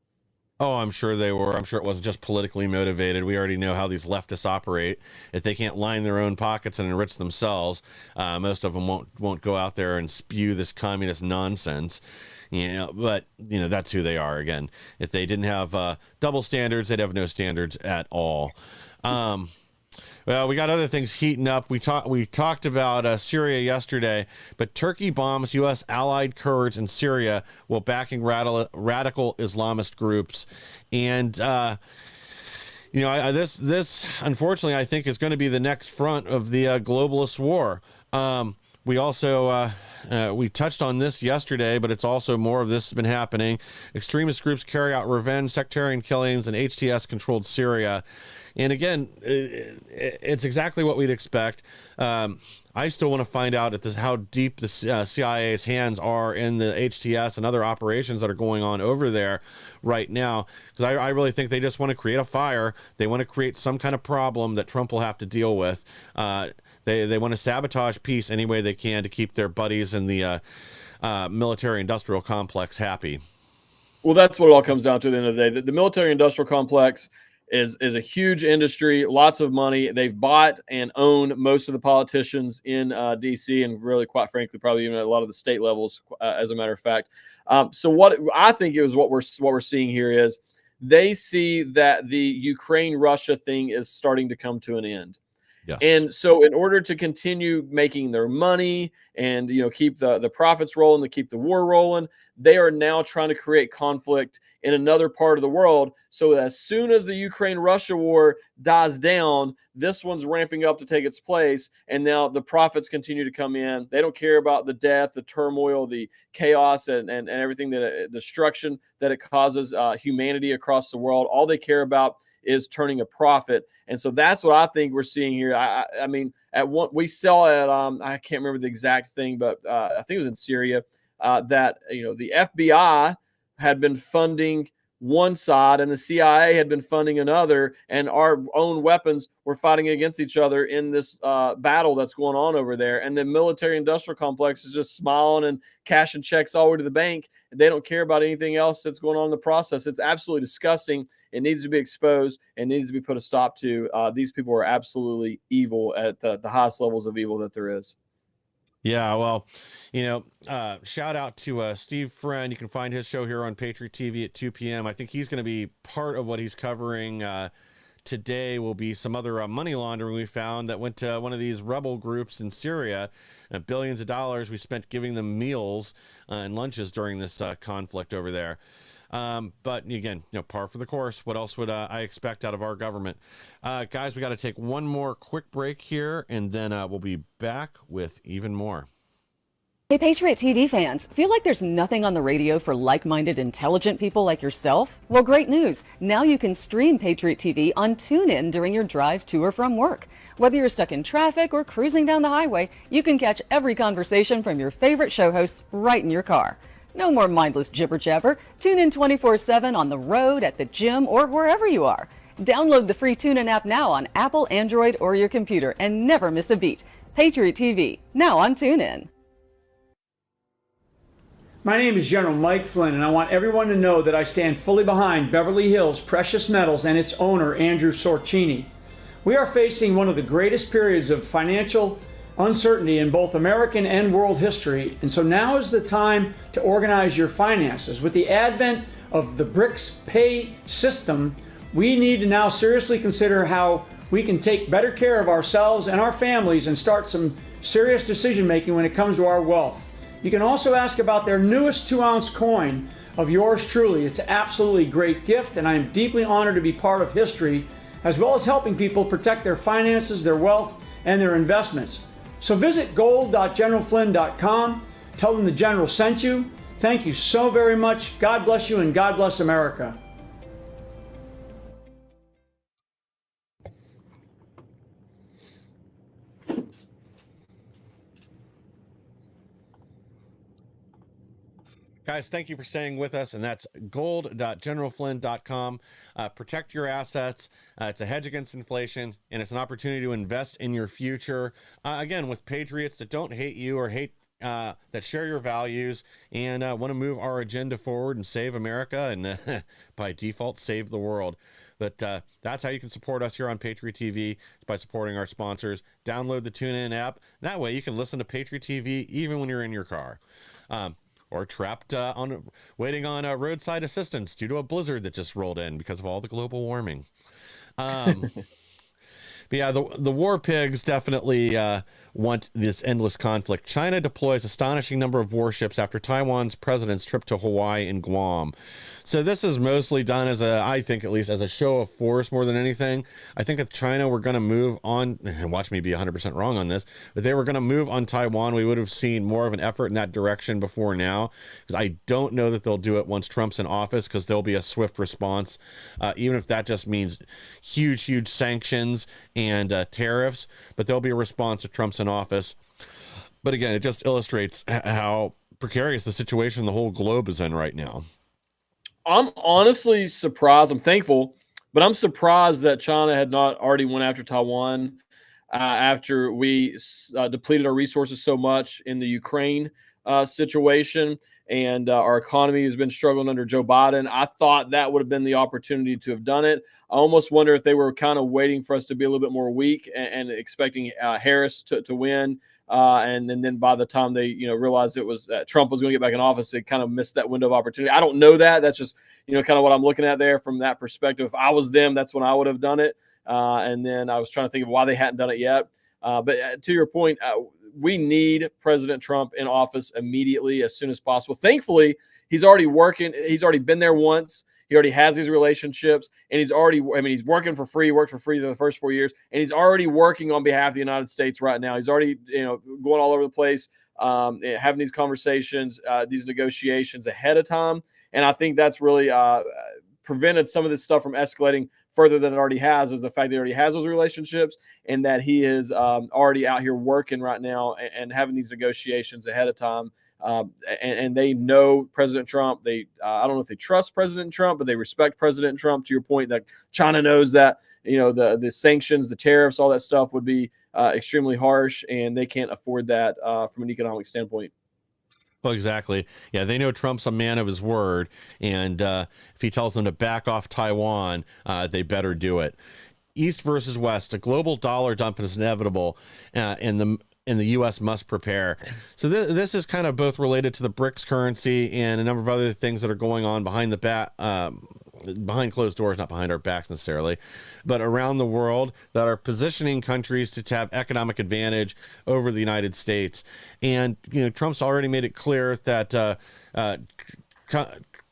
Oh, I'm sure they were. I'm sure it wasn't just politically motivated. We already know how these leftists operate. If they can't line their own pockets and enrich themselves, most of them won't go out there and spew this communist nonsense. But that's who they are. Again, if they didn't have double standards, they'd have no standards at all. Well, we got other things heating up. We talked about Syria yesterday, but Turkey bombs U.S. allied Kurds in Syria while backing radical Islamist groups. And, this unfortunately, I think is going to be the next front of the globalist war. We also we touched on this yesterday, but it's also more of this has been happening. Extremist groups carry out revenge, sectarian killings in HTS-controlled Syria. And again, it's exactly what we'd expect. I still want to find out how deep the CIA's hands are in the HTS and other operations that are going on over there right now, because I really think they just want to create a fire. They want to create some kind of problem that Trump will have to deal with. They want to sabotage peace any way they can to keep their buddies in the military-industrial complex happy.
Well, that's what it all comes down to at the end of the day. The military-industrial complex is a huge industry, lots of money. They've bought and owned most of the politicians in D.C. and really, quite frankly, probably even at a lot of the state levels, as a matter of fact. So what I think is what we're seeing here is they see that the Ukraine-Russia thing is starting to come to an end.
Yes.
And so in order to continue making their money and, keep the profits rolling, to keep the war rolling, they are now trying to create conflict in another part of the world. So as soon as the Ukraine-Russia war dies down, this one's ramping up to take its place. And now the profits continue to come in. They don't care about the death, the turmoil, the chaos, and everything destruction that it causes humanity across the world. All they care about is turning a profit. And so that's what I think we're seeing here. I mean, we saw it, I can't remember the exact thing, but I think it was in Syria, that, the FBI had been funding one side and the CIA had been funding another, and our own weapons were fighting against each other in this battle that's going on over there. And the military industrial complex is just smiling and cashing checks all the way to the bank. They don't care about anything else that's going on in the process. It's absolutely disgusting. It needs to be exposed and needs to be put a stop to. These people are absolutely evil at the highest levels of evil that there is.
Yeah, well, shout out to Steve Friend. You can find his show here on Patriot TV at 2 p.m. I think he's going to be part of what he's covering today. Will be some other money laundering we found that went to one of these rebel groups in Syria. Billions of dollars we spent giving them meals and lunches during this conflict over there. But again, par for the course. What else would I expect out of our government? Guys, we got to take one more quick break here, and then we'll be back with even more.
Hey, Patriot TV fans, feel like there's nothing on the radio for like-minded, intelligent people like yourself? Well, great news. Now you can stream Patriot TV on TuneIn during your drive to or from work. Whether you're stuck in traffic or cruising down the highway, you can catch every conversation from your favorite show hosts right in your car. No more mindless jibber-jabber. Tune in 24/7 on the road, at the gym, or wherever you are. Download the free TuneIn app now on Apple, Android, or your computer and never miss a beat. Patriot TV, now on TuneIn.
My name is General Mike Flynn, and I want everyone to know that I stand fully behind Beverly Hills Precious Metals and its owner, Andrew Sorcini. We are facing one of the greatest periods of financial uncertainty in both American and world history, and so now is the time to organize your finances. With the advent of the BRICS pay system, we need to now seriously consider how we can take better care of ourselves and our families and start some serious decision making when it comes to our wealth. You can also ask about their newest 2-ounce coin of yours truly. It's an absolutely great gift, and I am deeply honored to be part of history, as well as helping people protect their finances, their wealth, and their investments. So visit gold.generalflynn.com. Tell them the General sent you. Thank you so very much. God bless you, and God bless America.
Guys, thank you for staying with us, and that's gold.generalflynn.com. Protect your assets. It's a hedge against inflation, and it's an opportunity to invest in your future. Again, with patriots that don't hate you or hate that share your values and want to move our agenda forward and save America and by default save the world. But that's how you can support us here on Patriot TV, by supporting our sponsors. Download the TuneIn app. That way you can listen to Patriot TV even when you're in your car. Or trapped waiting on roadside assistance due to a blizzard that just rolled in because of all the global warming. But yeah, the war pigs definitely want this endless conflict. China deploys astonishing number of warships after Taiwan's president's trip to Hawaii and Guam. So this is mostly done as I think at least as a show of force more than anything. I think if China were going to move on, and watch me be 100% wrong on this, but they were going to move on Taiwan, we would have seen more of an effort in that direction before now. Because I don't know that they'll do it once Trump's in office, because there'll be a swift response, even if that just means huge sanctions and tariffs. But there'll be a response if Trump's in office. But again, it just illustrates how precarious the situation the whole globe is in right now.
I'm honestly surprised. I'm thankful, but I'm surprised that China had not already went after Taiwan after we depleted our resources so much in the Ukraine situation, and our economy has been struggling under Joe Biden. I thought that would have been the opportunity to have done it. I almost wonder if they were kind of waiting for us to be a little bit more weak and expecting Harris to win. And then by the time they, realized it was Trump was going to get back in office, they kind of missed that window of opportunity. I don't know that. That's just, kind of what I'm looking at there from that perspective. If I was them, that's when I would have done it. And then I was trying to think of why they hadn't done it yet. But to your point, we need President Trump in office immediately, as soon as possible. Thankfully, he's already working. He's already been there once. He already has these relationships, and he's working for free. He worked for free the first 4 years, and he's already working on behalf of the United States right now. He's already, going all over the place, having these conversations, these negotiations ahead of time. And I think that's really prevented some of this stuff from escalating further than it already has, is the fact that he already has those relationships, and that he is already out here working right now and having these negotiations ahead of time. And they know President Trump. I don't know if they trust President Trump, but they respect President Trump, to your point that China knows that, the sanctions, the tariffs, all that stuff would be extremely harsh, and they can't afford that from an economic standpoint.
Well, exactly. Yeah, they know Trump's a man of his word, and if he tells them to back off Taiwan, they better do it. East versus West, a global dollar dump is inevitable, and the U.S. must prepare. So this is kind of both related to the BRICS currency and a number of other things that are going on behind behind closed doors, not behind our backs necessarily, but around the world, that are positioning countries to have economic advantage over the United States. And, Trump's already made it clear that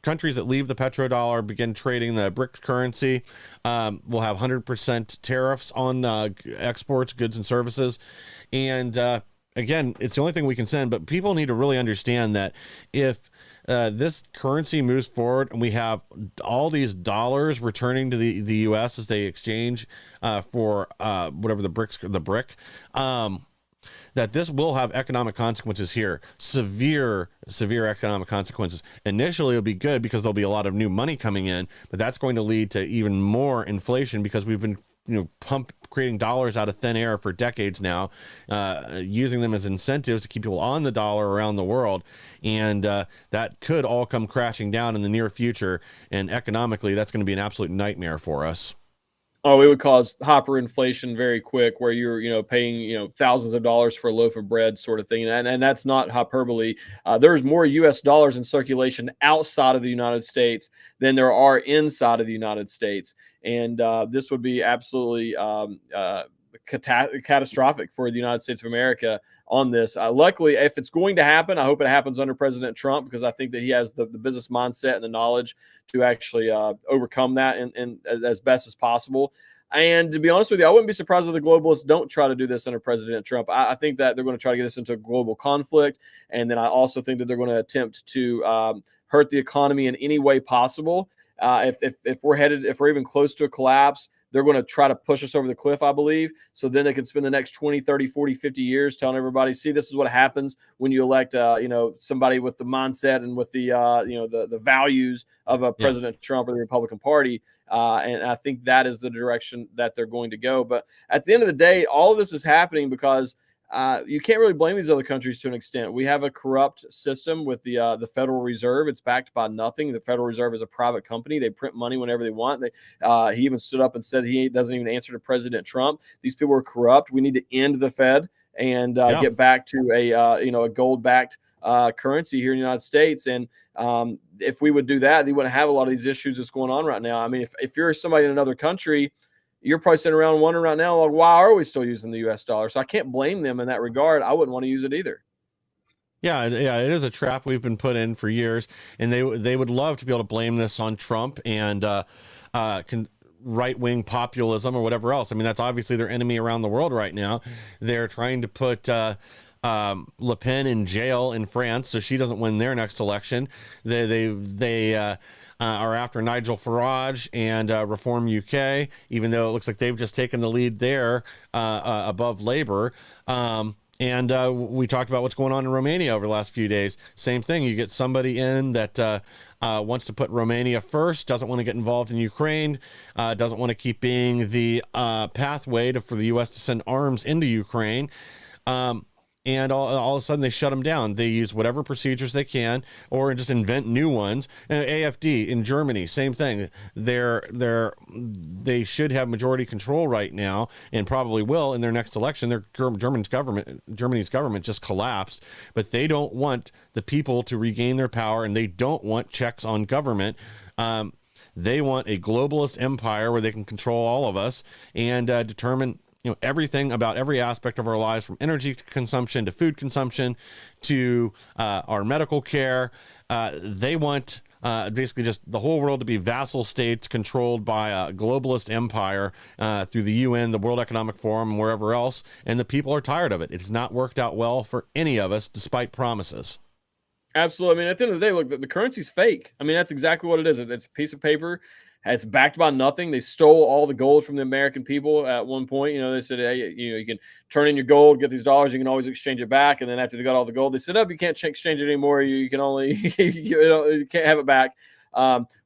countries that leave the petrodollar, begin trading the BRICS currency, will have 100% tariffs on exports, goods and services. And again, it's the only thing we can send, but people need to really understand that if this currency moves forward and we have all these dollars returning to the U.S. as they exchange for whatever the BRIC, that this will have economic consequences here, severe economic consequences. Initially, it'll be good because there'll be a lot of new money coming in, but that's going to lead to even more inflation, because we've been creating dollars out of thin air for decades now, using them as incentives to keep people on the dollar around the world. And that could all come crashing down in the near future. And economically, that's going to be an absolute nightmare for us.
Oh, it would cause hyperinflation very quick, where you're, paying, thousands of dollars for a loaf of bread, sort of thing. And that's not hyperbole. There's more U.S. dollars in circulation outside of the United States than there are inside of the United States. And this would be absolutely catastrophic for the United States of America on this. Luckily, if it's going to happen, I hope it happens under President Trump, because I think that he has the business mindset and the knowledge to actually overcome that and as best as possible. And to be honest with you, I wouldn't be surprised if the globalists don't try to do this under President Trump. I think that they're going to try to get us into a global conflict. And then I also think that they're going to attempt to hurt the economy in any way possible. If we're even close to a collapse, they're going to try to push us over the cliff, I believe. So then they can spend the next 20, 30, 40, 50 years telling everybody, see, this is what happens when you elect, somebody with the mindset and with the values of a President Trump or the Republican Party. And I think that is the direction that they're going to go. But at the end of the day, all of this is happening because you can't really blame these other countries to an extent. We have a corrupt system with the Federal Reserve. It's backed by nothing. The Federal Reserve is a private company. They print money whenever they want. He even stood up and said he doesn't even answer to President Trump. These people are corrupt. We need to end the Fed and get back to a gold-backed currency here in the United States. And if we would do that, they wouldn't have a lot of these issues that's going on right now. I mean, if you're somebody in another country, you're probably sitting around wondering right now, like, why are we still using the U.S. dollar? So I can't blame them in that regard. I wouldn't want to use it either.
Yeah, it is a trap we've been put in for years, and they would love to be able to blame this on Trump and right-wing populism or whatever else. I mean, that's obviously their enemy around the world right now. They're trying to put Le Pen in jail in France so she doesn't win their next election. They are after Nigel Farage and Reform UK, even though it looks like they've just taken the lead there above Labour. And we talked about what's going on in Romania over the last few days. Same thing. You get somebody in that wants to put Romania first, doesn't want to get involved in Ukraine, doesn't want to keep being the pathway for the U.S. to send arms into Ukraine. And all of a sudden they shut them down. They use whatever procedures they can, or just invent new ones. And AfD in Germany, same thing. They should have majority control right now, and probably will in their next election. Germany's government just collapsed, but they don't want the people to regain their power, and they don't want checks on government. They want a globalist empire where they can control all of us and determine everything about every aspect of our lives, from energy consumption to food consumption to our medical care. They want basically just the whole world to be vassal states controlled by a globalist empire through the UN, the World Economic Forum, and wherever else. And the people are tired of it. It has not worked out well for any of us, despite promises.
Absolutely. I mean, at the end of the day, look, the currency's fake. I mean, that's exactly what it is. It's a piece of paper. It's backed by nothing. They stole all the gold from the American people at one point. They said, hey, you can turn in your gold, get these dollars. You can always exchange it back. And then after they got all the gold, they said, you can't exchange it anymore. You can only, you can't have it back.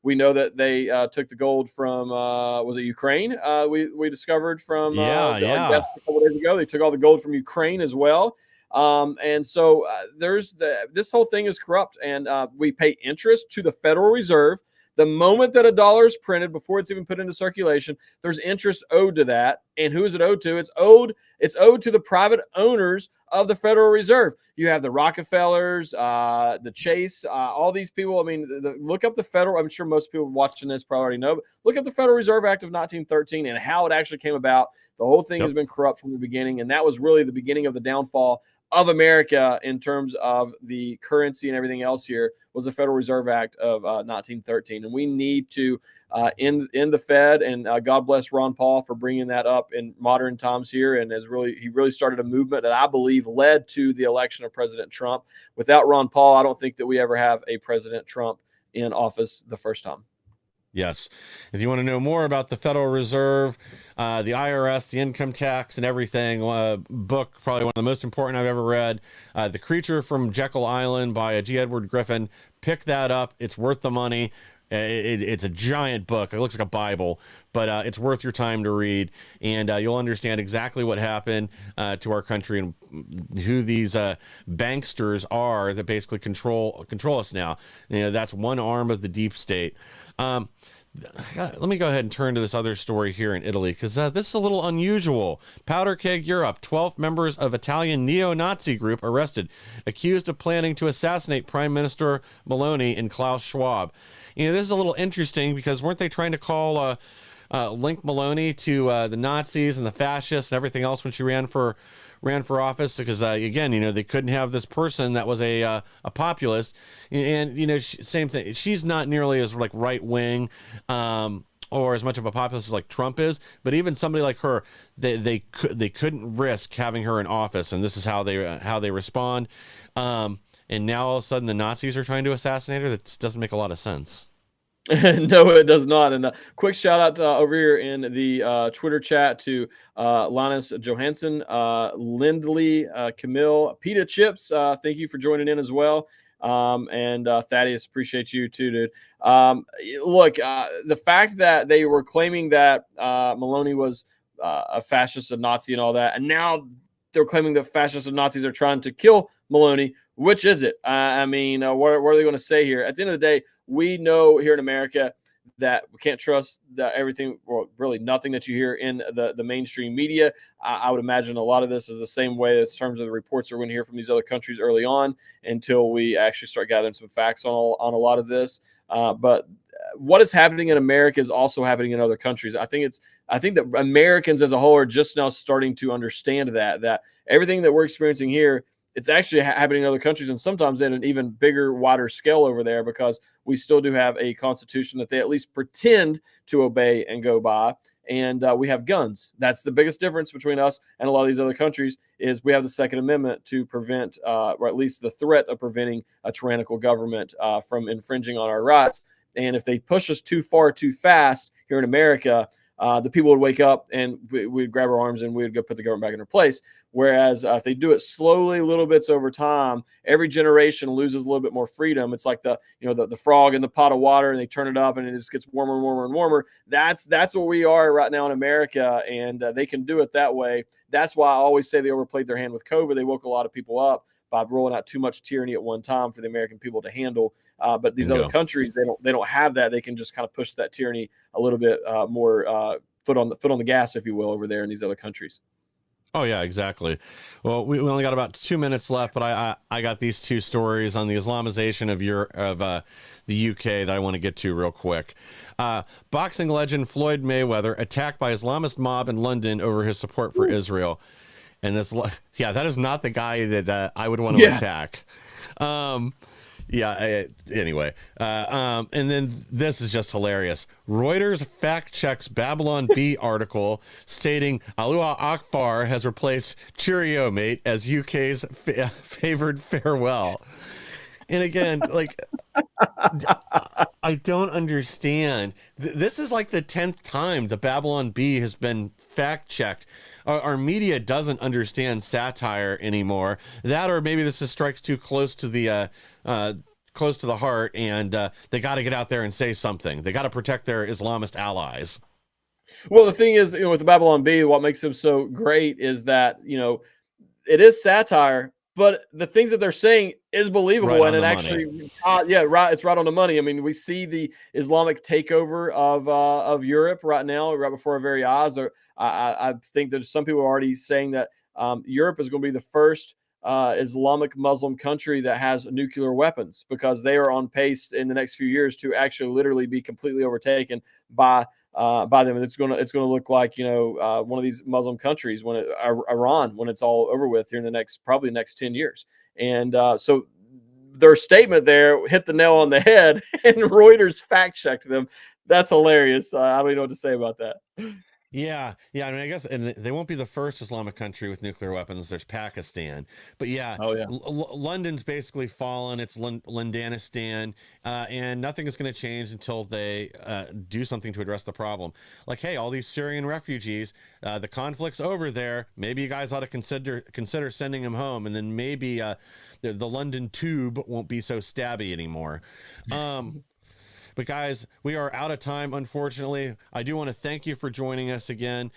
We know that they took the gold from, was it Ukraine? We discovered from a couple days ago. They took all the gold from Ukraine as well. And so this whole thing is corrupt, and we pay interest to the Federal Reserve. The moment that a dollar is printed, before it's even put into circulation, there's interest owed to that. And who is it owed to? It's owed to the private owners of the Federal Reserve. You have the Rockefellers, the Chase, all these people. I mean, look up the federal. I'm sure most people watching this probably already know, but look up the Federal Reserve Act of 1913 and how it actually came about. The whole thing has been corrupt from the beginning, and that was really the beginning of the downfall of America in terms of the currency and everything else. Here was the Federal Reserve Act of 1913. And we need to end the Fed, and God bless Ron Paul for bringing that up in modern times here. And he really started a movement that I believe led to the election of President Trump. Without Ron Paul, I don't think that we ever have a President Trump in office the first time.
Yes. If you want to know more about the Federal Reserve, the IRS, the income tax, and everything, book, probably one of the most important I've ever read, The Creature from Jekyll Island by G. Edward Griffin. Pick that up. It's worth the money. It's a giant book. It looks like a Bible, but it's worth your time to read, and you'll understand exactly what happened to our country and who these banksters are that basically control us now. That's one arm of the deep state. Let me go ahead and turn to this other story here in Italy, because this is a little unusual. Powder Keg Europe, 12 members of Italian neo-Nazi group arrested, accused of planning to assassinate Prime Minister Meloni and Klaus Schwab. This is a little interesting, because weren't they trying to call link Meloni to the Nazis and the fascists and everything else when she ran for office? Because again, they couldn't have this person that was a populist, and same thing. She's not nearly as right wing or as much of a populist as like Trump is, but even somebody like her, they couldn't risk having her in office, and this is how they respond. And now all of a sudden the Nazis are trying to assassinate her. That doesn't make a lot of sense.
No, it does not. And quick shout out over here in the Twitter chat to Linus Johansson, Lindley, Camille, Pita Chips. Thank you for joining in as well. And Thaddeus, appreciate you too, dude. Look, the fact that they were claiming that Meloni was a fascist, a Nazi, and all that, and now they're claiming that fascists and Nazis are trying to kill Meloni. Which is it? I mean, what are they going to say here? At the end of the day, we know here in America that we can't trust everything, or really nothing that you hear in the mainstream media. I would imagine a lot of this is the same way in terms of the reports that we're going to hear from these other countries early on, until we actually start gathering some facts on a lot of this. But what is happening in America is also happening in other countries. I think that Americans as a whole are just now starting to understand that everything that we're experiencing here, it's actually happening in other countries, and sometimes at an even bigger, wider scale over there, because we still do have a constitution that they at least pretend to obey and go by. And we have guns. That's the biggest difference between us and a lot of these other countries, is we have the Second Amendment to prevent, or at least the threat of preventing a tyrannical government from infringing on our rights. And if they push us too far, too fast here in America, the people would wake up and we'd grab our arms and we'd go put the government back in their place. Whereas if they do it slowly, little bits over time, every generation loses a little bit more freedom. It's like the frog in the pot of water, and they turn it up and it just gets warmer and warmer and warmer. That's where we are right now in America, and they can do it that way. That's why I always say they overplayed their hand with COVID. They woke a lot of people up by rolling out too much tyranny at one time for the American people to handle. But these other countries, they don't have that. They can just kind of push that tyranny a little bit more foot on the gas, if you will, over there in these other countries.
Oh yeah, exactly. Well, we only got about 2 minutes left, but I got these two stories on the Islamization of the UK that I want to get to real quick. Boxing legend Floyd Mayweather attacked by Islamist mob in London over his support for Israel. And that is not the guy that I would want to attack. Anyway. And then this is just hilarious. Reuters fact checks Babylon Bee article stating Alua Akbar has replaced Cheerio Mate as UK's favored farewell. And again, like, I don't understand. This is like the 10th time the Babylon Bee has been fact checked. Our media doesn't understand satire anymore. That, or maybe this just strikes too close to the heart, and they got to get out there and say something. They got to protect their Islamist allies.
Well, the thing is, with the Babylon Bee, what makes them so great is that, it is satire, but the things that they're saying is believable, and it actually, it's right on the money. I mean, we see the Islamic takeover of Europe right now, right before our very eyes. I think that some people are already saying that Europe is going to be the first Islamic Muslim country that has nuclear weapons, because they are on pace in the next few years to actually literally be completely overtaken by them. And it's going to look like, one of these Muslim countries, Iran, when it's all over with here in the probably next 10 years. And so their statement there hit the nail on the head, and Reuters fact checked them. That's hilarious. I don't even know what to say about that.
Yeah. I mean, I guess, and they won't be the first Islamic country with nuclear weapons. There's Pakistan, but London's basically fallen. It's Londanistan, and nothing is going to change until they do something to address the problem. Like, hey, all these Syrian refugees, the conflict's over there. Maybe you guys ought to consider sending them home, and then maybe the London tube won't be so stabby anymore. But guys, we are out of time, unfortunately. I do want to thank you for joining us again.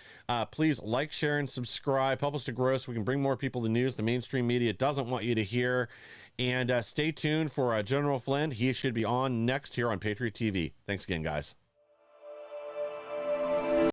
Please like, share, and subscribe. Help us to grow so we can bring more people the news the mainstream media doesn't want you to hear. And stay tuned for General Flynn. He should be on next here on Patriot TV. Thanks again, guys.